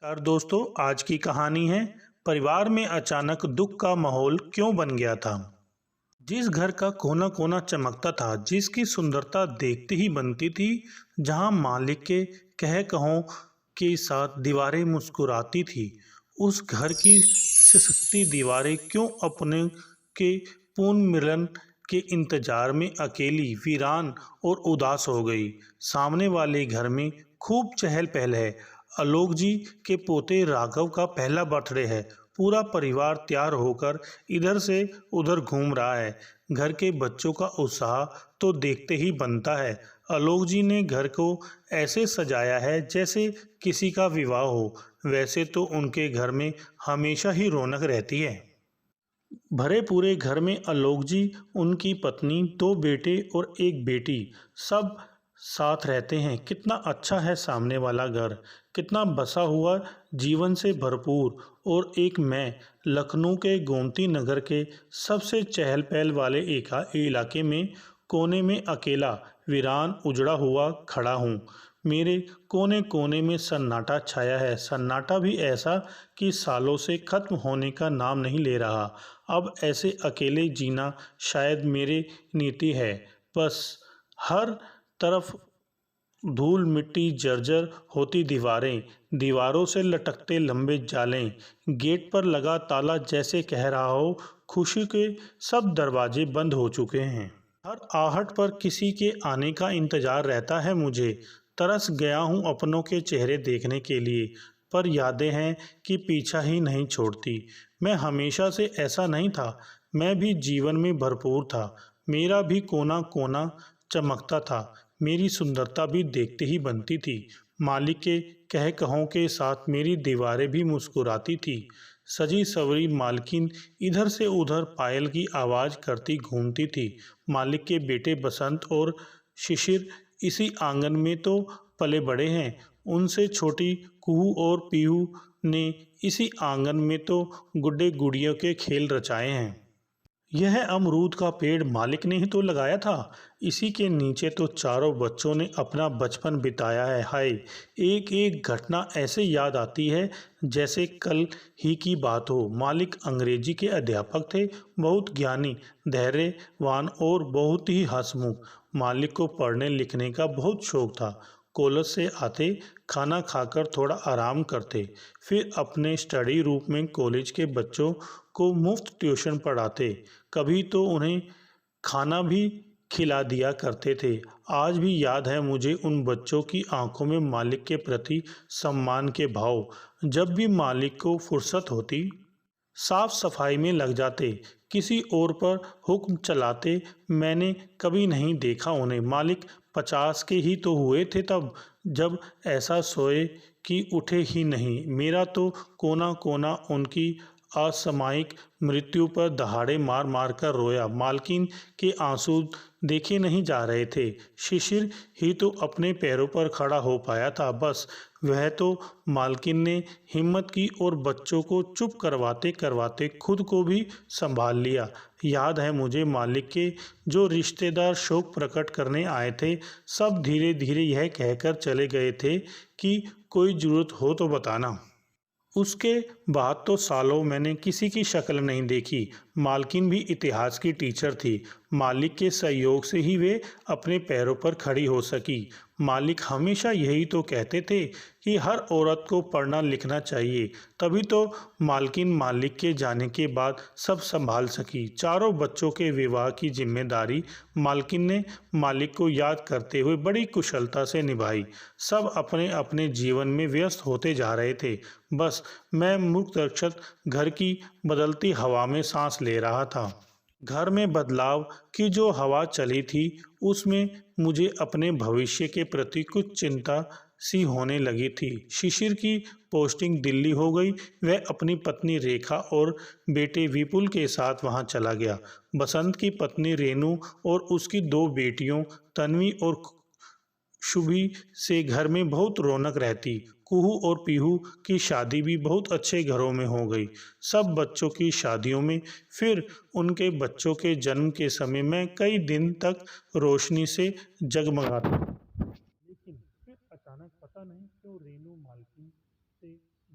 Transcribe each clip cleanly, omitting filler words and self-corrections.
और दोस्तों, आज की कहानी है परिवार में अचानक दुख का माहौल क्यों बन गया था। जिस घर का कोना कोना चमकता था, जिसकी सुंदरता देखते ही बनती थी, जहां मालिक के कह कहों के साथ दीवारें मुस्कुराती थी, उस घर की सिसकती दीवारें क्यों अपने के पुनर्मिलन के इंतजार में अकेली, वीरान और उदास हो गई। सामने वाले घर में खूब चहल पहल है। आलोक जी के पोते राघव का पहला बर्थडे है। पूरा परिवार तैयार होकर इधर से उधर घूम रहा है। घर के बच्चों का उत्साह तो देखते ही बनता है। आलोक जी ने घर को ऐसे सजाया है जैसे किसी का विवाह हो। वैसे तो उनके घर में हमेशा ही रौनक रहती है। भरे पूरे घर में आलोक जी, उनकी पत्नी, दो बेटे और एक बेटी सब साथ रहते हैं। कितना अच्छा है सामने वाला घर, कितना बसा हुआ, जीवन से भरपूर। और एक मैं लखनऊ के गोमती नगर के सबसे चहल पहल वाले इलाके में कोने में अकेला, वीरान, उजड़ा हुआ खड़ा हूँ। मेरे कोने कोने में सन्नाटा छाया है। सन्नाटा भी ऐसा कि सालों से खत्म होने का नाम नहीं ले रहा। अब ऐसे अकेले जीना शायद मेरी नीति है। बस हर तरफ धूल मिट्टी, जर्जर होती दीवारें, दीवारों से लटकते लंबे जाले, गेट पर लगा ताला जैसे कह रहा हो खुशी के सब दरवाजे बंद हो चुके हैं। हर आहट पर किसी के आने का इंतजार रहता है मुझे। तरस गया हूँ अपनों के चेहरे देखने के लिए, पर यादें हैं कि पीछा ही नहीं छोड़ती। मैं हमेशा से ऐसा नहीं था। मैं भी जीवन में भरपूर था। मेरा भी कोना कोना चमकता था। मेरी सुंदरता भी देखते ही बनती थी। मालिक के कह कहों के साथ मेरी दीवारें भी मुस्कुराती थी। सजी सवरी मालकिन इधर से उधर पायल की आवाज़ करती घूमती थी। मालिक के बेटे बसंत और शिशिर इसी आंगन में तो पले बड़े हैं। उनसे छोटी कुहू और पीहू ने इसी आंगन में तो गुड्डे गुड़ियों के खेल रचाए हैं। यह अमरूद का पेड़ मालिक ने ही तो लगाया था। इसी के नीचे तो चारों बच्चों ने अपना बचपन बिताया है। हाय, एक एक घटना ऐसे याद आती है जैसे कल ही की बात हो। मालिक अंग्रेजी के अध्यापक थे, बहुत ज्ञानी, धैर्यवान और बहुत ही हंसमुख। मालिक को पढ़ने लिखने का बहुत शौक था। कॉलेज से आते, खाना खाकर थोड़ा आराम करते, फिर अपने स्टडी रूम में कॉलेज के बच्चों को मुफ्त ट्यूशन पढ़ाते। कभी तो उन्हें खाना भी खिला दिया करते थे। आज भी याद है मुझे उन बच्चों की आंखों में मालिक के प्रति सम्मान के भाव। जब भी मालिक को फुर्सत होती, साफ सफाई में लग जाते, किसी और पर हुक्म चलाते। मैंने कभी नहीं देखा उन्हें। मालिक 50 के ही तो हुए थे तब, जब ऐसा सोए कि उठे ही नहीं। मेरा तो कोना कोना उनकी असामयिक मृत्यु पर दहाड़े मार मार कर रोया। मालकिन के आंसू देखे नहीं जा रहे थे। शिशिर ही तो अपने पैरों पर खड़ा हो पाया था। बस वह तो मालकिन ने हिम्मत की और बच्चों को चुप करवाते करवाते खुद को भी संभाल लिया। याद है मुझे मालिक के जो रिश्तेदार शोक प्रकट करने आए थे, सब धीरे धीरे यह कहकर चले गए थे कि कोई ज़रूरत हो तो बताना। उसके बाद तो सालों मैंने किसी की शक्ल नहीं देखी। मालकिन भी इतिहास की टीचर थी। मालिक के सहयोग से ही वे अपने पैरों पर खड़ी हो सकी। मालिक हमेशा यही तो कहते थे कि हर औरत को पढ़ना लिखना चाहिए। तभी तो मालकिन मालिक के जाने के बाद सब संभाल सकी। चारों बच्चों के विवाह की जिम्मेदारी मालकिन ने मालिक को याद करते हुए बड़ी कुशलता से निभाई। सब अपने अपने जीवन में व्यस्त होते जा रहे थे। बस मैं मूकदर्शक घर की बदलती हवा में सांस ले रहा था। घर में बदलाव की जो हवा चली थी, उसमें मुझे अपने भविष्य के प्रति कुछ चिंता सी होने लगी थी। शिशिर की पोस्टिंग दिल्ली हो गई। वह अपनी पत्नी रेखा और बेटे विपुल के साथ वहां चला गया। बसंत की पत्नी रेनू और उसकी दो बेटियों तन्वी और शुभी से घर में बहुत रौनक रहती। कुहू और पीहू की शादी भी बहुत अच्छे घरों में हो गई। सब बच्चों की शादियों में, फिर उनके बच्चों के जन्म के समय मैं कई दिन तक रोशनी से जगमगाता। लेकिन फिर अचानक पता नहीं क्यों रेनू मालकिन से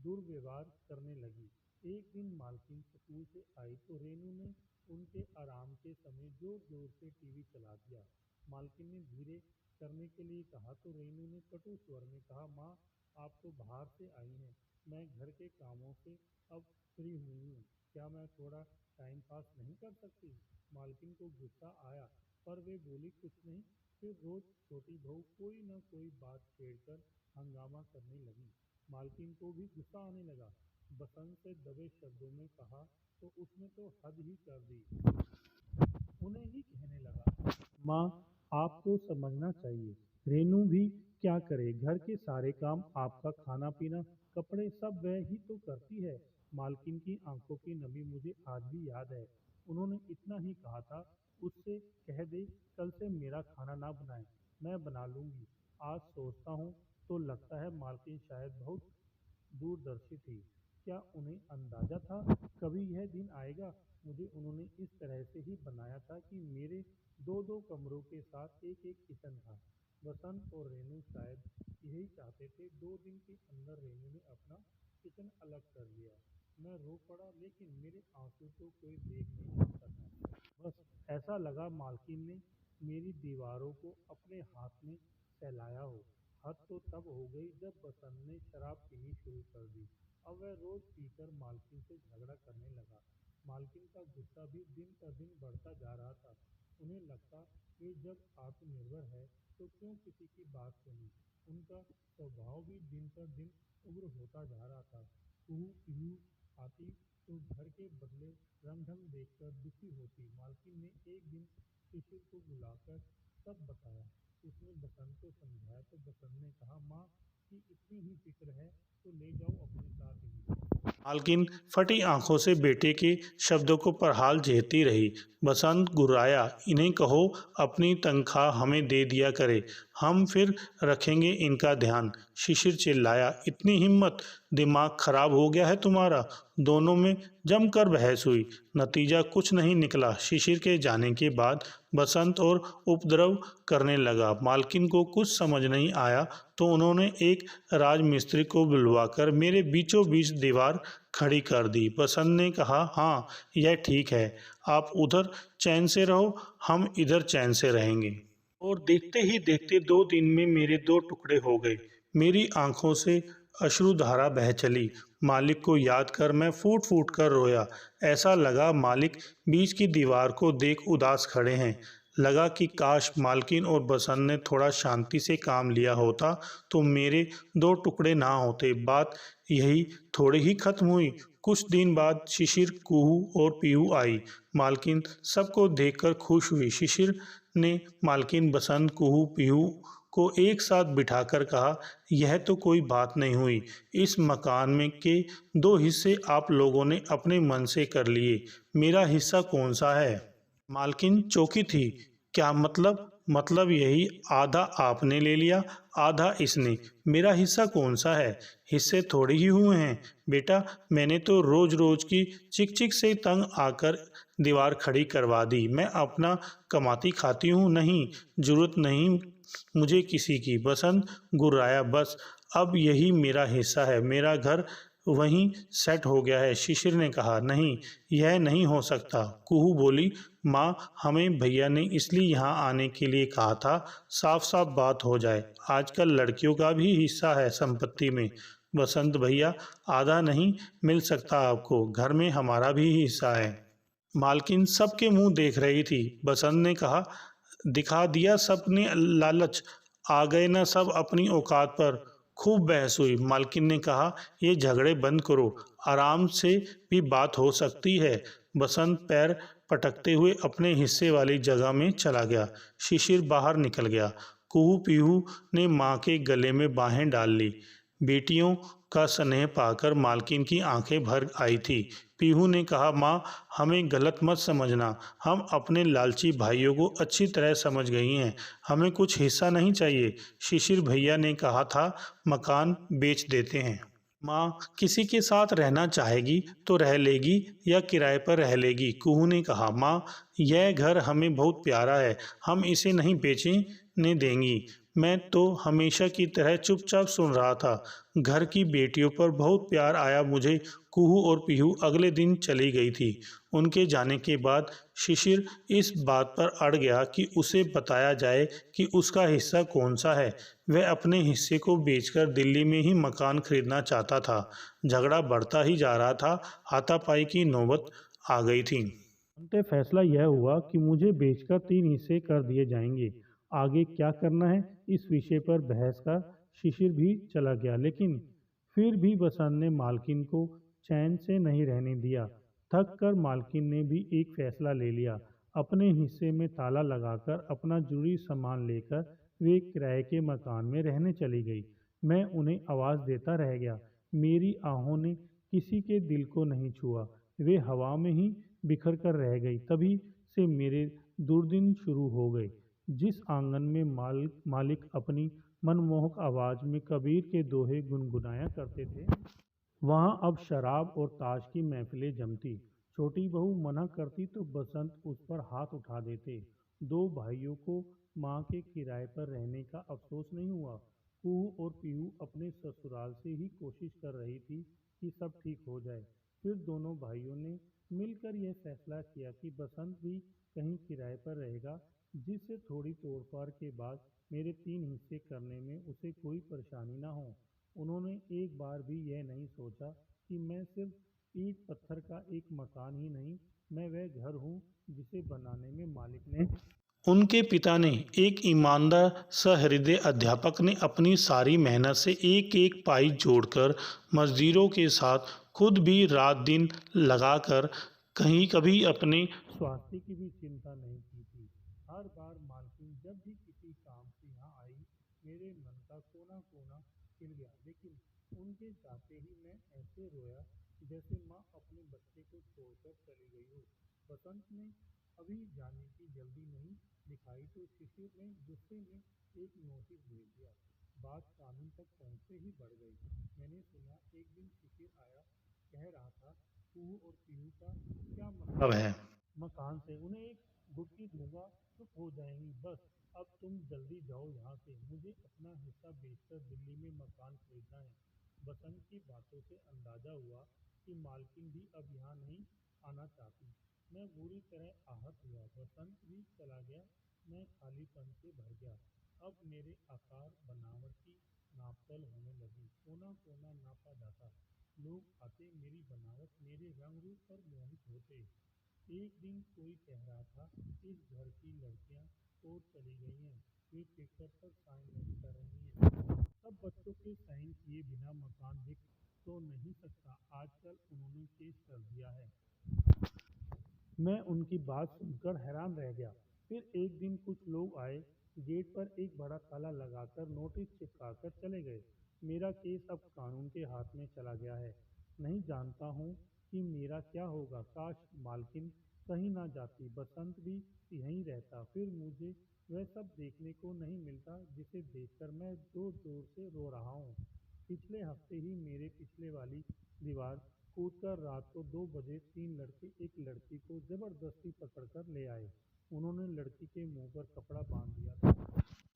दुर्व्यवहार करने लगी। एक दिन मालकिन स्कूल से आई तो रेनू ने उनके आराम के समय जोर जोर से टीवी चला दिया। मालकिन ने धीरे करने के लिए कहा तो रेनू ने कटु स्वर में कहा, माँ, आप तो बाहर से आई हैं, मैं घर के कामों से अब फ्री हुई हूँ, क्या मैं थोड़ा टाइम पास नहीं कर सकती? मालकिन को गुस्सा आया पर वे बोली कुछ नहीं। फिर रोज छोटी बहू कोई न कोई बात छेड़कर हंगामा करने लगी। मालकिन को भी गुस्सा आने लगा। बसंत से दबे शब्दों में कहा तो उसने तो हद ही कर दी। उन्हें ही कहने लगा, माँ, आपको समझना चाहिए, रेनू भी क्या करे, घर के सारे काम, आपका खाना पीना, कपड़े सब वह ही तो करती है। मालकिन की आंखों की नमी मुझे आज भी याद है। उन्होंने इतना ही कहा था, उससे कह दे कल से मेरा खाना ना बनाए, मैं बना लूंगी। आज सोचता हूँ तो लगता है मालकिन शायद बहुत दूरदर्शी थी। क्या उन्हें अंदाजा था कभी यह दिन आएगा? मुझे उन्होंने इस तरह से ही बनाया था कि मेरे दो दो कमरों के साथ एक एक किचन था। बसंत और रेनू शायद यही चाहते थे। 2 दिन के अंदर रेनू ने अपना किचन अलग कर लिया। मैं रो पड़ा लेकिन मेरे आंसू तो कोई देख नहीं सकता था। बस ऐसा लगा मालकिन ने मेरी दीवारों को अपने हाथ में सहलाया हो। हद तो तब हो गई जब बसंत ने शराब पीनी शुरू कर दी। अब वह रोज पीकर मालकिन से झगड़ा करने लगा। मालकिन का गुस्सा भी दिन पर दिन बढ़ता जा रहा था। उन्हें लगता कि जब आत्मनिर्भर है तो क्यों किसी की बात सुनी। उनका स्वभाव भी दिन पर दिन उग्र होता जा रहा था। कुहू पीहू आती तो घर के बदले रंग ढंग देखकर दुखी होती। मालकिन ने एक दिन शिशिर को बुलाकर सब बताया। उसने बसंत को समझाया तो बसंत ने कहा, माँ की इतनी ही फिक्र है तो ले जाओ अपने साथ ही। मालकिन फटी आंखों से बेटे के शब्दों को प्रहाल झेलती रही। बसंत गुर्राया, इन्हें कहो अपनी तनख्वाह हमें दे दिया करे, हम फिर रखेंगे इनका ध्यान। शिशिर चिल्लाया, इतनी हिम्मत, दिमाग खराब हो गया है तुम्हारा? दोनों में जमकर बहस हुई। नतीजा कुछ नहीं निकला। शिशिर के जाने के बाद बसंत और उपद्रव करने लगा। मालकिन को कुछ समझ नहीं आया तो उन्होंने एक राजमिस्त्री को बुलवाकर मेरे बीचों बीच दीवार खड़ी कर दी। बसंत ने कहा, हाँ, यह ठीक है, आप उधर चैन से रहो, हम इधर चैन से रहेंगे। और देखते ही देखते 2 दिन में मेरे 2 टुकड़े हो गए। मेरी आंखों से अश्रुधारा बह चली। मालिक को याद कर मैं फूट फूट कर रोया। ऐसा लगा मालिक बीच की दीवार को देख उदास खड़े हैं। लगा कि काश मालकिन और बसंत ने थोड़ा शांति से काम लिया होता तो मेरे 2 टुकड़े ना होते। बात यही थोड़ी ही खत्म हुई। कुछ दिन बाद शिशिर, कुहू और पीहू आई। मालकिन सबको देखकर खुश हुई। शिशिर ने मालकिन, बसंत, कुहू, पीहू को एक साथ बिठाकर कहा, यह तो कोई बात नहीं हुई। इस मकान में के 2 हिस्से आप लोगों ने अपने मन से कर लिए, मेरा हिस्सा कौन सा है? मालकिन चौंकी थी। क्या मतलब? मतलब यही, आधा आपने ले लिया, आधा इसने। मेरा हिस्सा कौन सा है? हिस्से थोड़े ही हुए हैं बेटा, मैंने तो रोज रोज की चिक चिक से तंग आकर दीवार खड़ी करवा दी। मैं अपना कमाती खाती हूँ, नहीं, जरूरत नहीं मुझे किसी की। बसंत गुर्राया, बस अब यही मेरा हिस्सा है, मेरा घर वहीं सेट हो गया है। शिशिर ने कहा, नहीं, यह नहीं हो सकता। कुहू बोली, माँ, हमें भैया ने इसलिए यहाँ आने के लिए कहा था, साफ साफ बात हो जाए, आजकल लड़कियों का भी हिस्सा है संपत्ति में। बसंत, भैया आधा नहीं मिल सकता आपको, घर में हमारा भी हिस्सा है। मालकिन सबके मुंह देख रही थी। बसंत ने कहा, दिखा दिया सबने लालच, आ गए ना सब अपनी औकात पर। खूब बहस हुई। मालकिन ने कहा, ये झगड़े बंद करो, आराम से भी बात हो सकती है। बसंत पैर पटकते हुए अपने हिस्से वाली जगह में चला गया। शिशिर बाहर निकल गया। कुहू पीहू ने माँ के गले में बाहें डाल ली। बेटियों का स्नेह पाकर मालकिन की आंखें भर आई थी। पीहू ने कहा, माँ, हमें गलत मत समझना, हम अपने लालची भाइयों को अच्छी तरह समझ गई हैं, हमें कुछ हिस्सा नहीं चाहिए। शिशिर भैया ने कहा था मकान बेच देते हैं। माँ किसी के साथ रहना चाहेगी तो रह लेगी या किराए पर रह लेगी। कुहू ने कहा, माँ, यह घर हमें बहुत प्यारा है, हम इसे नहीं ने देंगी। मैं तो हमेशा की तरह चुपचाप सुन रहा था। घर की बेटियों पर बहुत प्यार आया मुझे। कुहू और पीहू अगले दिन चली गई थी। उनके जाने के बाद शिशिर इस बात पर अड़ गया कि उसे बताया जाए कि उसका हिस्सा कौन सा है। वह अपने हिस्से को बेचकर दिल्ली में ही मकान खरीदना चाहता था। झगड़ा बढ़ता ही जा रहा था। हाथापाई की नौबत आ गई थी। अंततः फैसला यह हुआ कि मुझे बेचकर 3 हिस्से कर दिए जाएंगे। आगे क्या करना है इस विषय पर बहस का शिशिर भी चला गया, लेकिन फिर भी बसंत ने मालकिन को चैन से नहीं रहने दिया। थक कर मालकिन ने भी एक फैसला ले लिया। अपने हिस्से में ताला लगाकर अपना जरूरी सामान लेकर वे किराए के मकान में रहने चली गई। मैं उन्हें आवाज़ देता रह गया। मेरी आहों ने किसी के दिल को नहीं छुआ। वे हवा में ही बिखर कर रह गई। तभी से मेरे दुर्दिन शुरू हो गए। जिस आंगन में मालिक अपनी मनमोहक आवाज़ में कबीर के दोहे गुनगुनाया करते थे, वहाँ अब शराब और ताश की महफिलें जमती। छोटी बहू मना करती तो बसंत उस पर हाथ उठा देते। 2 भाइयों को माँ के किराए पर रहने का अफसोस नहीं हुआ। कुहू और पीहू अपने ससुराल से ही कोशिश कर रही थी कि सब ठीक हो जाए। फिर दोनों भाइयों ने मिलकर यह फैसला किया कि बसंत भी कहीं किराए पर रहेगा, जिससे थोड़ी तोड़फाड़ के बाद मेरे 3 हिस्से करने में उसे कोई परेशानी ना हो। उन्होंने एक बार भी यह नहीं सोचा कि मैं सिर्फ ईंट पत्थर का एक मकान ही नहीं, मैं वह घर हूँ जिसे बनाने में मालिक ने, उनके पिता ने, एक ईमानदार सहृदय अध्यापक ने अपनी सारी मेहनत से एक एक पाई जोड़कर मजदूरों के साथ खुद भी रात दिन लगाकर कहीं कभी अपने स्वास्थ्य की भी चिंता नहीं की थी। हर बार मालकिन जब भी किसी काम से यहाँ आई, मेरे मन का कोना कोना खिल गया, लेकिन उनके जाते ही मैं ऐसे रोया जैसे माँ अपने बच्चे को छोड़कर चली गई हो। बसंत ने अभी जाने की जल्दी नहीं दिखाई तो शिशिर ने गुस्से में एक नोटिस भेज दिया। बात कानून तक पहुँचते ही बढ़ गई। मैंने सुना एक दिन शिशिर आया, कह रहा था कुहू और पीहू का क्या मतलब है मकान से, उन्हें एक गुटकी दूंगा चुप हो जाएंगी। बस अब तुम जल्दी जाओ यहाँ से, मुझे अपना हिस्सा बेचकर दिल्ली में मकान खरीदना है। बसंत की बातों से अंदाजा हुआ कि मालकिन भी अब यहाँ नहीं आना चाहती। मैं बुरी तरह आहत हुआ। बसंत भी चला गया। मैं खालीपन से भर गया। अब मेरे आकार बनावट की नापतोल होने लगी। कोना कोना नापा जाता। लोग आते, मेरी बनावट, मेरे रंग रूप पर मोहित होते। एक दिन कोई कह रहा था, इस घर की लड़कियां कोर्ट चली गई हैं, वे पेपर पर साइन नहीं कर रही हैं। सब बच्चों के साइन किए बिना मकान बिक तो नहीं सकता। आजकल उन्होंने केस कर दिया है। मैं उनकी बात सुनकर हैरान रह गया। फिर एक दिन कुछ लोग आए, गेट पर एक बड़ा ताला लगाकर नोटिस चिपकाकर चले गए। मेरा केस अब कानून के हाथ में चला गया है। नहीं जानता हूँ कि मेरा क्या होगा। काश मालकिन कहीं ना जाती, बसंत भी यहीं रहता, फिर मुझे वह सब देखने को नहीं मिलता जिसे देखकर मैं जोर जोर से रो रहा हूँ। पिछले हफ्ते ही मेरे पिछले वाली दीवार कूदकर रात को 2 बजे 3 लड़के एक लड़की को जबरदस्ती पकड़कर ले आए। उन्होंने लड़की के मुंह पर कपड़ा बांध दिया था।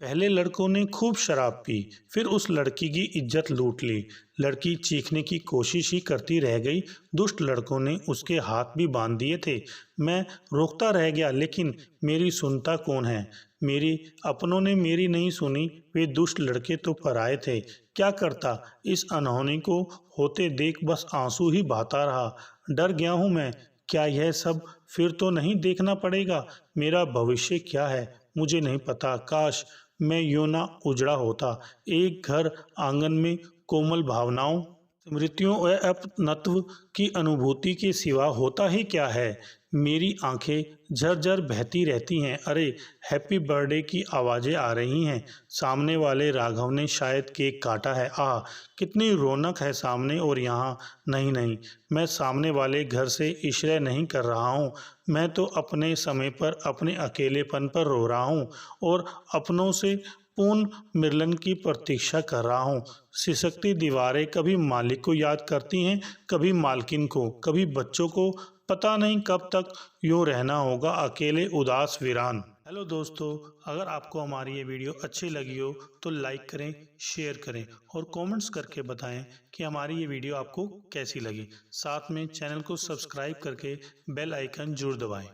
पहले लड़कों ने खूब शराब पी, फिर उस लड़की की इज्जत लूट ली। लड़की चीखने की कोशिश ही करती रह गई। दुष्ट लड़कों ने उसके हाथ भी बांध दिए थे। मैं रोकता रह गया, लेकिन मेरी सुनता कौन है। मेरी अपनों ने मेरी नहीं सुनी। वे दुष्ट लड़के तो पराए थे। क्या करता, इस अनहोनी को होते देख बस आंसू ही बहाता रहा। डर गया हूँ मैं। क्या यह सब फिर तो नहीं देखना पड़ेगा। मेरा भविष्य क्या है मुझे नहीं पता। काश मैं यूं ना उजड़ा होता। एक घर आंगन में कोमल भावनाओं, स्मृतियों व अपनत्व की अनुभूति के सिवा होता ही क्या है। मेरी आंखें झरझर बहती रहती हैं। अरे हैप्पी बर्थडे की आवाज़ें आ रही हैं। सामने वाले राघव ने शायद केक काटा है। आह कितनी रौनक है सामने और यहाँ। नहीं नहीं, मैं सामने वाले घर से इशरे नहीं कर रहा हूँ। मैं तो अपने समय पर अपने अकेलेपन पर रो रहा हूँ और अपनों से पूर्ण मिलन की प्रतीक्षा कर रहा हूँ। सिसकती दीवारें कभी मालिक को याद करती हैं, कभी मालकिन को, कभी बच्चों को। पता नहीं कब तक यूं रहना होगा, अकेले, उदास, वीरान। हेलो दोस्तों, अगर आपको हमारी ये वीडियो अच्छी लगी हो तो लाइक करें, शेयर करें और कमेंट्स करके बताएं कि हमारी ये वीडियो आपको कैसी लगी। साथ में चैनल को सब्सक्राइब करके बेल आइकन जरूर दबाएं।